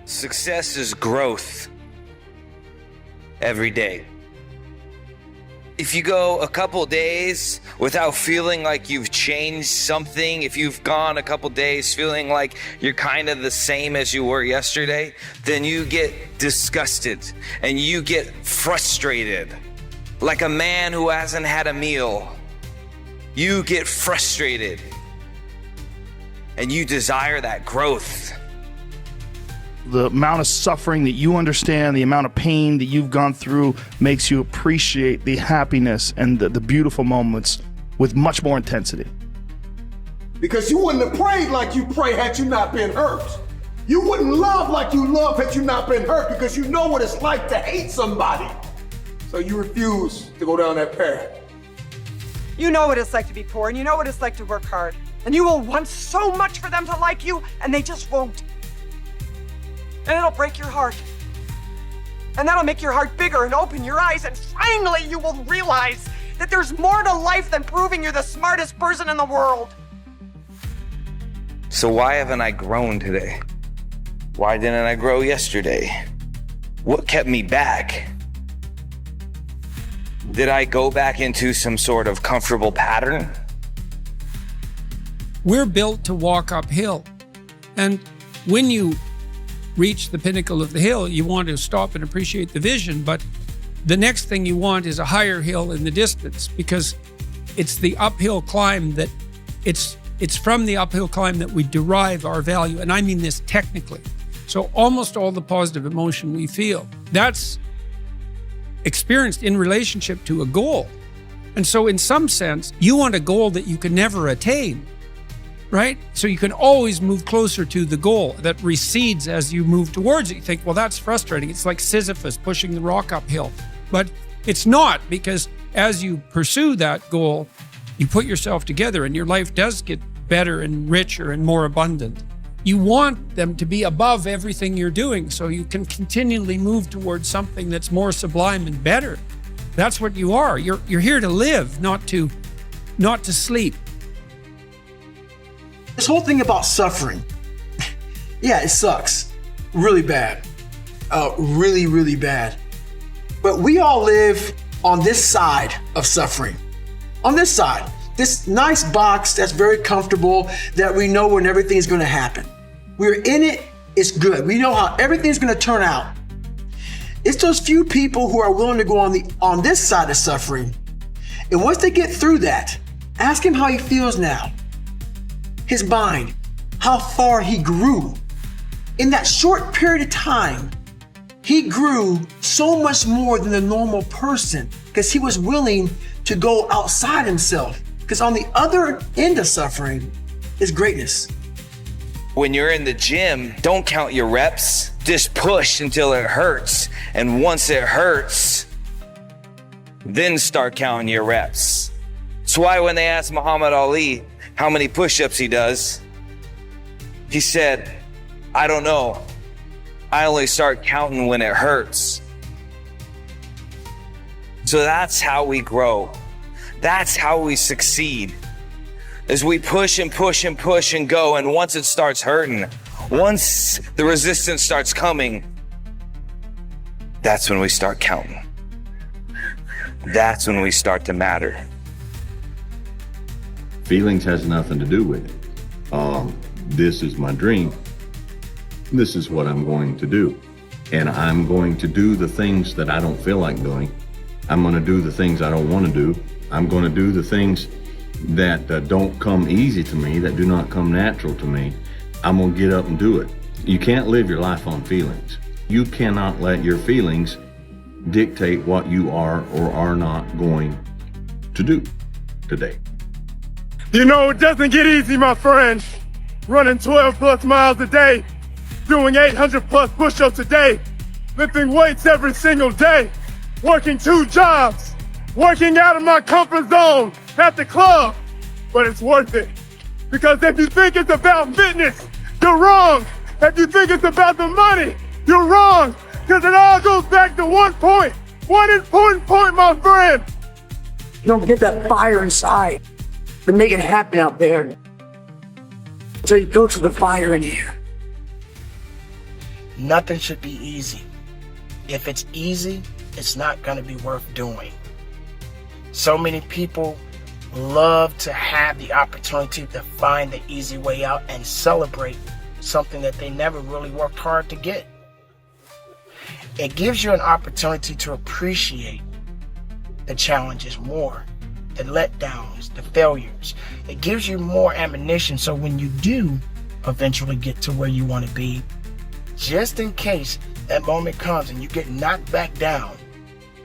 Success is growth every day. If you go a couple days without feeling like you've changed something, if you've gone a couple days feeling like you're kind of the same as you were yesterday, then you get disgusted and you get frustrated. Like a man who hasn't had a meal, you get frustrated and you desire that growth. The amount of suffering that you understand, the amount of pain that you've gone through makes you appreciate the happiness and the beautiful moments with much more intensity. Because you wouldn't have prayed like you pray had you not been hurt. You wouldn't love like you love had you not been hurt, because you know what it's like to hate somebody. So you refuse to go down that path. You know what it's like to be poor, and you know what it's like to work hard. And you will want so much for them to like you, and they just won't. And it'll break your heart. And that'll make your heart bigger and open your eyes, and finally you will realize that there's more to life than proving you're the smartest person in the world. So why haven't I grown today? Why didn't I grow yesterday? What kept me back? Did I go back into some sort of comfortable pattern? We're built to walk uphill. And when you reach the pinnacle of the hill, you want to stop and appreciate the vision, but the next thing you want is a higher hill in the distance, because it's the uphill climb that it's from the uphill climb that we derive our value. And I mean this technically. So almost all the positive emotion we feel, that's experienced in relationship to a goal. And so in some sense, you want a goal that you can never attain, right? So you can always move closer to the goal that recedes as you move towards it. You think, well, that's frustrating. It's like Sisyphus pushing the rock uphill. But it's not, because as you pursue that goal, you put yourself together and your life does get better and richer and more abundant. You want them to be above everything you're doing so you can continually move towards something that's more sublime and better. That's what you are. You're here to live, not to sleep. This whole thing about suffering, yeah, it sucks really bad, really, really bad. But we all live on this side of suffering, on this side, this nice box that's very comfortable, that we know when everything is going to happen. We're in it, it's good. We know how everything's going to turn out. It's those few people who are willing to go on this side of suffering. And once they get through that, ask him how he feels now. His mind, how far he grew. In that short period of time, he grew so much more than a normal person, because he was willing to go outside himself. Because on the other end of suffering is greatness. When you're in the gym, don't count your reps. Just push until it hurts. And once it hurts, then start counting your reps. That's why when they asked Muhammad Ali how many push-ups he does, he said, I don't know. I only start counting when it hurts. So that's how we grow. That's how we succeed. As we push and push and push and go, and once it starts hurting, once the resistance starts coming, that's when we start counting. That's when we start to matter. Feelings has nothing to do with it. This is my dream. This is what I'm going to do. And I'm going to do the things that I don't feel like doing. I'm going to do the things I don't want to do. I'm going to do the things that don't come easy to me, that do not come natural to me. I'm going to get up and do it. You can't live your life on feelings. You cannot let your feelings dictate what you are or are not going to do today. You know, it doesn't get easy, my friend. Running 12 plus miles a day, doing 800 plus push-ups a day, lifting weights every single day, working 2 jobs, working out of my comfort zone at the club. But it's worth it. Because if you think it's about fitness, you're wrong. If you think it's about the money, you're wrong. Because it all goes back to one point. One important point, my friend. You don't get that fire inside to make it happen out there. So you go to the fire in here. Nothing should be easy. If it's easy, it's not going to be worth doing. So many people love to have the opportunity to find the easy way out and celebrate something that they never really worked hard to get. It gives you an opportunity to appreciate the challenges more, the letdowns, the failures. It gives you more ammunition so when you do eventually get to where you want to be, just in case that moment comes and you get knocked back down,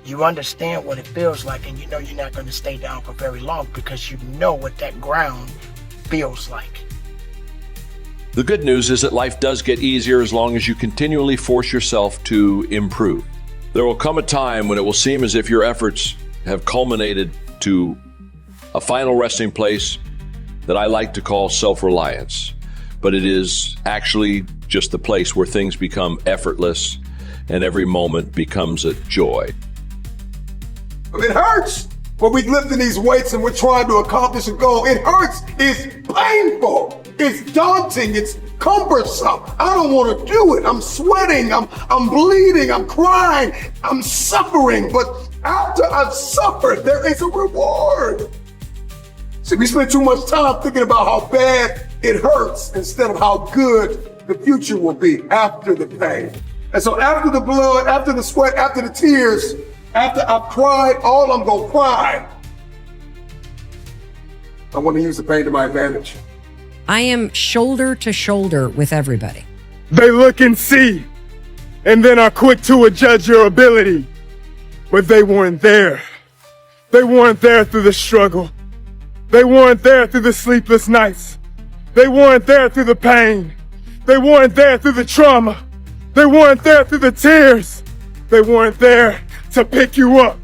you understand what it feels like, and you know you're not going to stay down for very long because you know what that ground feels like. The good news is that life does get easier as long as you continually force yourself to improve. There will come a time when it will seem as if your efforts have culminated to a final resting place that I like to call self-reliance. But it is actually just the place where things become effortless and every moment becomes a joy. It hurts when we're lifting these weights and we're trying to accomplish a goal. It hurts. It's painful. It's daunting. It's cumbersome. I don't want to do it. I'm sweating. I'm bleeding. I'm crying. I'm suffering. But after I've suffered, there is a reward. See, we spend too much time thinking about how bad it hurts instead of how good the future will be after the pain. And so after the blood, after the sweat, after the tears, after I've cried all I'm gonna cry, I want to use the pain to my advantage. I am shoulder to shoulder with everybody. They look and see, and then are quick to adjudge your ability. But they weren't there. They weren't there through the struggle. They weren't there through the sleepless nights. They weren't there through the pain. They weren't there through the trauma. They weren't there through the tears. They weren't there to pick you up.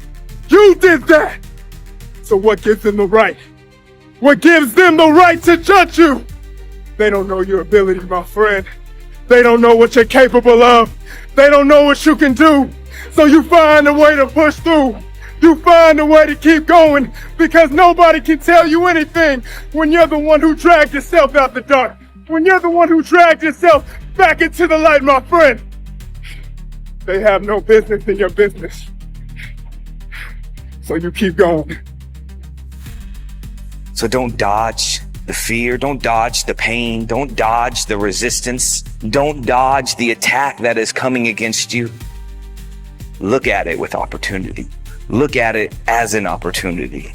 You did that. So what gives them the right? What gives them the right to judge you? They don't know your ability, my friend. They don't know what you're capable of. They don't know what you can do. So you find a way to push through. You find a way to keep going because nobody can tell you anything when you're the one who dragged yourself out the dark. When you're the one who dragged yourself back into the light, my friend. They have no business in your business. So you keep going. So don't dodge the fear, don't dodge the pain, don't dodge the resistance, don't dodge the attack that is coming against you. Look at it with opportunity. Look at it as an opportunity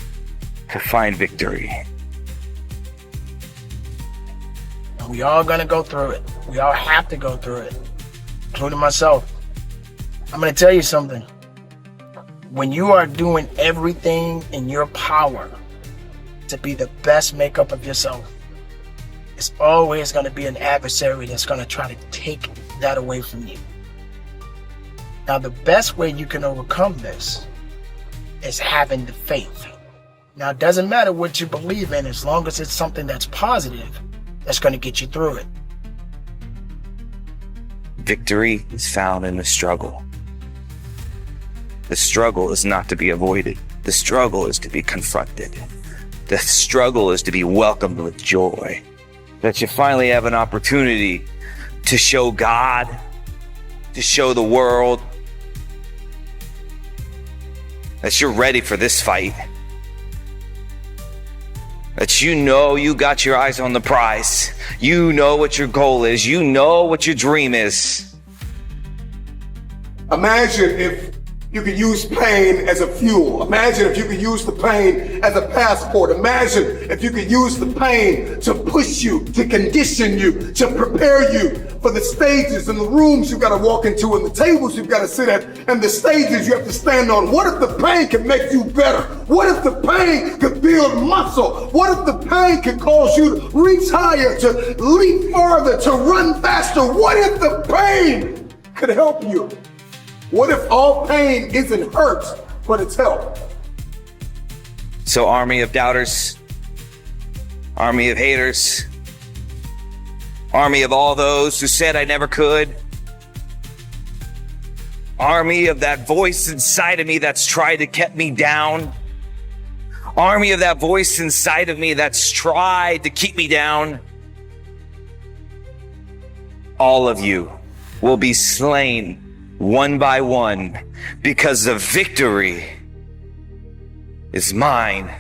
to find victory. We all gonna go through it. We all have to go through it, including myself. I'm gonna tell you something. When you are doing everything in your power to be the best makeup of yourself, it's always gonna be an adversary that's gonna try to take that away from you. Now, the best way you can overcome this is having the faith. Now, it doesn't matter what you believe in as long as it's something that's positive that's going to get you through it. Victory is found in the struggle. The struggle is not to be avoided. The struggle is to be confronted. The struggle is to be welcomed with joy. That you finally have an opportunity to show God, to show the world that you're ready for this fight. That you know you got your eyes on the prize. You know what your goal is. You know what your dream is. Imagine if you could use pain as a fuel. Imagine if you could use the pain as a passport. Imagine if you could use the pain to push you, to condition you, to prepare you for the stages and the rooms you've got to walk into and the tables you've got to sit at and the stages you have to stand on. What if the pain can make you better? What if the pain could build muscle? What if the pain could cause you to reach higher, to leap farther, to run faster? What if the pain could help you? What if all pain isn't hurt, but it's help? So, army of doubters, army of haters, army of all those who said I never could, army of that voice inside of me that's tried to keep me down, army of that voice inside of me that's tried to keep me down, all of you will be slain one by one, because the victory is mine.